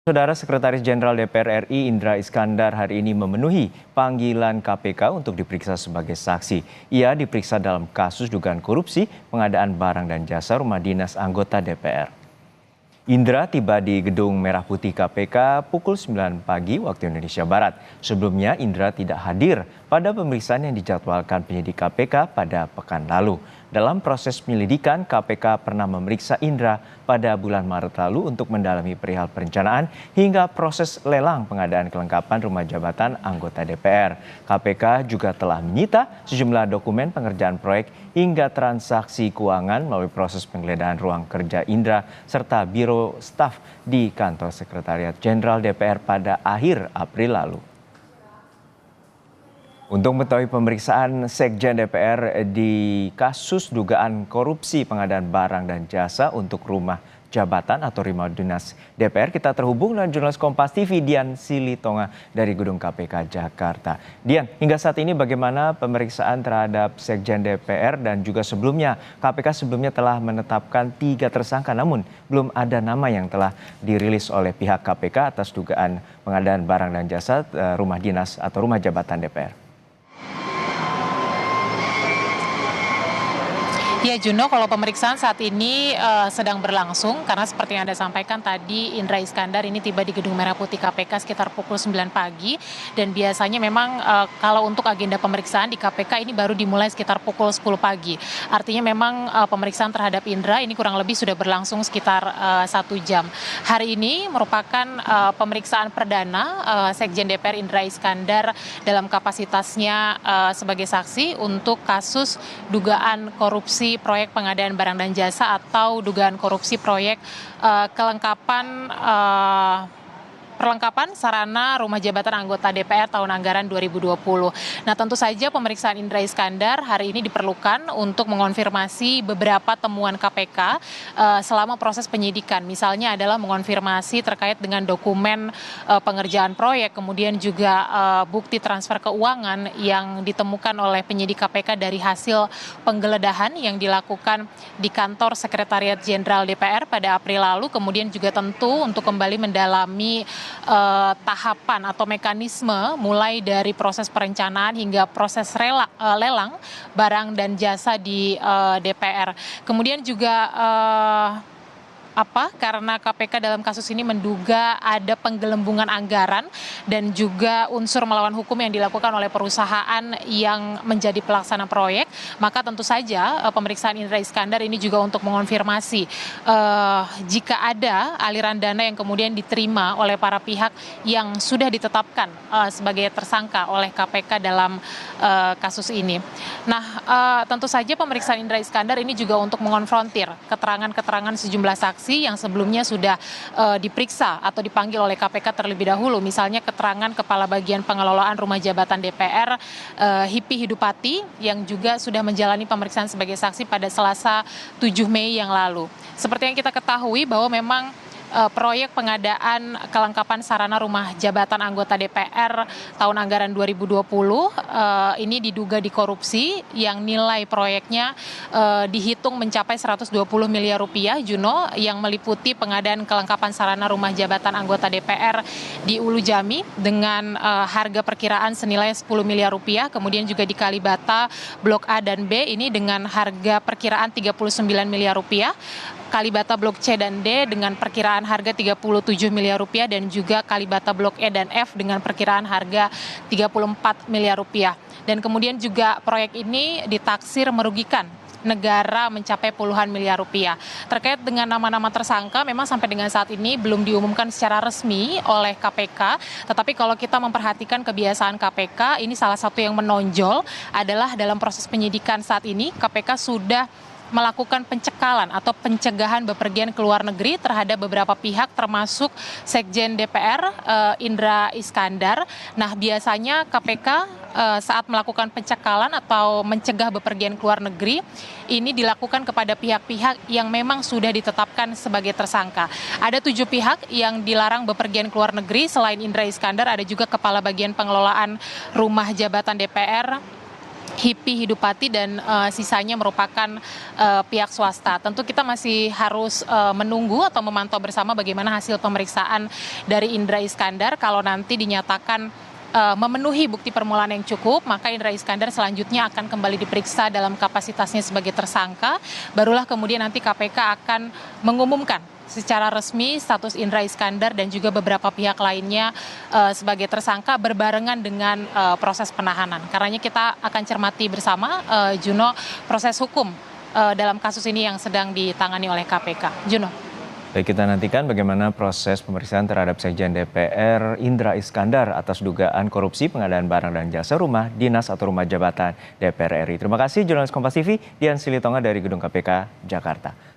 Saudara Sekretaris Jenderal DPR RI Indra Iskandar hari ini memenuhi panggilan KPK untuk diperiksa sebagai saksi. Ia diperiksa dalam kasus dugaan korupsi pengadaan barang dan jasa rumah dinas anggota DPR. Indra tiba di Gedung Merah Putih KPK pukul 9 pagi waktu Indonesia Barat. Sebelumnya Indra tidak hadir pada pemeriksaan yang dijadwalkan penyidik KPK pada pekan lalu. Dalam proses penyelidikan, KPK pernah memeriksa Indra pada bulan Maret lalu untuk mendalami perihal perencanaan hingga proses lelang pengadaan kelengkapan rumah jabatan anggota DPR. KPK juga telah menyita sejumlah dokumen pengerjaan proyek hingga transaksi keuangan melalui proses penggeledahan ruang kerja Indra serta biro staf di kantor Sekretariat Jenderal DPR pada akhir April lalu. Untuk mengetahui pemeriksaan Sekjen DPR di kasus dugaan korupsi pengadaan barang dan jasa untuk rumah jabatan atau rumah dinas DPR, kita terhubung dengan jurnalis Kompas TV Dian Silitonga dari Gedung KPK Jakarta. Dian, hingga saat ini bagaimana pemeriksaan terhadap Sekjen DPR dan juga sebelumnya KPK sebelumnya telah menetapkan 3 tersangka namun belum ada nama yang telah dirilis oleh pihak KPK atas dugaan pengadaan barang dan jasa rumah dinas atau rumah jabatan DPR. Ya Juno, kalau pemeriksaan saat ini sedang berlangsung karena seperti yang Anda sampaikan tadi Indra Iskandar ini tiba di Gedung Merah Putih KPK sekitar pukul 9 pagi dan biasanya memang kalau untuk agenda pemeriksaan di KPK ini baru dimulai sekitar pukul 10 pagi. Artinya memang pemeriksaan terhadap Indra ini kurang lebih sudah berlangsung sekitar 1 jam. Hari ini merupakan pemeriksaan perdana Sekjen DPR Indra Iskandar dalam kapasitasnya sebagai saksi untuk kasus dugaan korupsi proyek pengadaan barang dan jasa atau dugaan korupsi proyek perlengkapan sarana rumah jabatan anggota DPR tahun anggaran 2020. Nah, tentu saja pemeriksaan Indra Iskandar hari ini diperlukan untuk mengonfirmasi beberapa temuan KPK selama proses penyidikan. Misalnya adalah mengonfirmasi terkait dengan dokumen pengerjaan proyek, kemudian juga bukti transfer keuangan yang ditemukan oleh penyidik KPK dari hasil penggeledahan yang dilakukan di kantor Sekretariat Jenderal DPR pada April lalu. Kemudian juga tentu untuk kembali mendalami tahapan atau mekanisme mulai dari proses perencanaan hingga proses lelang barang dan jasa di DPR. Kemudian juga karena KPK dalam kasus ini menduga ada penggelembungan anggaran dan juga unsur melawan hukum yang dilakukan oleh perusahaan yang menjadi pelaksana proyek, maka tentu saja pemeriksaan Indra Iskandar ini juga untuk mengonfirmasi jika ada aliran dana yang kemudian diterima oleh para pihak yang sudah ditetapkan sebagai tersangka oleh KPK dalam kasus ini. Nah, tentu saja pemeriksaan Indra Iskandar ini juga untuk mengonfrontir keterangan-keterangan sejumlah saksi yang sebelumnya sudah diperiksa atau dipanggil oleh KPK terlebih dahulu. Misalnya keterangan Kepala Bagian Pengelolaan Rumah Jabatan DPR, Hipi Hidupati, yang juga sudah menjalani pemeriksaan sebagai saksi pada Selasa 7 Mei yang lalu. Seperti yang kita ketahui bahwa memang proyek pengadaan kelengkapan sarana rumah jabatan anggota DPR tahun anggaran 2020 ini diduga dikorupsi yang nilai proyeknya dihitung mencapai 120 miliar rupiah, Juno, yang meliputi pengadaan kelengkapan sarana rumah jabatan anggota DPR di Ulu Jami dengan harga perkiraan senilai 10 miliar rupiah, kemudian juga di Kalibata Blok A dan B ini dengan harga perkiraan 39 miliar rupiah. Kalibata Blok C dan D dengan perkiraan harga 37 miliar rupiah dan juga Kalibata Blok E dan F dengan perkiraan harga 34 miliar rupiah. Dan kemudian juga proyek ini ditaksir merugikan negara mencapai puluhan miliar rupiah. Terkait dengan nama-nama tersangka, memang sampai dengan saat ini belum diumumkan secara resmi oleh KPK, tetapi kalau kita memperhatikan kebiasaan KPK, ini salah satu yang menonjol adalah dalam proses penyidikan saat ini, KPK sudah melakukan pencekalan atau pencegahan bepergian ke luar negeri terhadap beberapa pihak termasuk Sekjen DPR Indra Iskandar. Nah, biasanya KPK saat melakukan pencekalan atau mencegah bepergian ke luar negeri ini dilakukan kepada pihak-pihak yang memang sudah ditetapkan sebagai tersangka. Ada 7 pihak yang dilarang bepergian ke luar negeri. Selain Indra Iskandar, ada juga Kepala Bagian Pengelolaan Rumah Jabatan DPR HIPI Hidupati dan sisanya merupakan pihak swasta. Tentu kita masih harus menunggu atau memantau bersama bagaimana hasil pemeriksaan dari Indra Iskandar. Kalau nanti dinyatakan memenuhi bukti permulaan yang cukup, maka Indra Iskandar selanjutnya akan kembali diperiksa dalam kapasitasnya sebagai tersangka. Barulah kemudian nanti KPK akan mengumumkan secara resmi status Indra Iskandar dan juga beberapa pihak lainnya sebagai tersangka berbarengan dengan proses penahanan. Karenanya kita akan cermati bersama, Juno, proses hukum dalam kasus ini yang sedang ditangani oleh KPK. Juno. Baik, kita nantikan bagaimana proses pemeriksaan terhadap Sekjen DPR Indra Iskandar atas dugaan korupsi pengadaan barang dan jasa rumah dinas atau rumah jabatan DPR RI. Terima kasih jurnalis Kompas TV Dian Silitonga dari Gedung KPK Jakarta.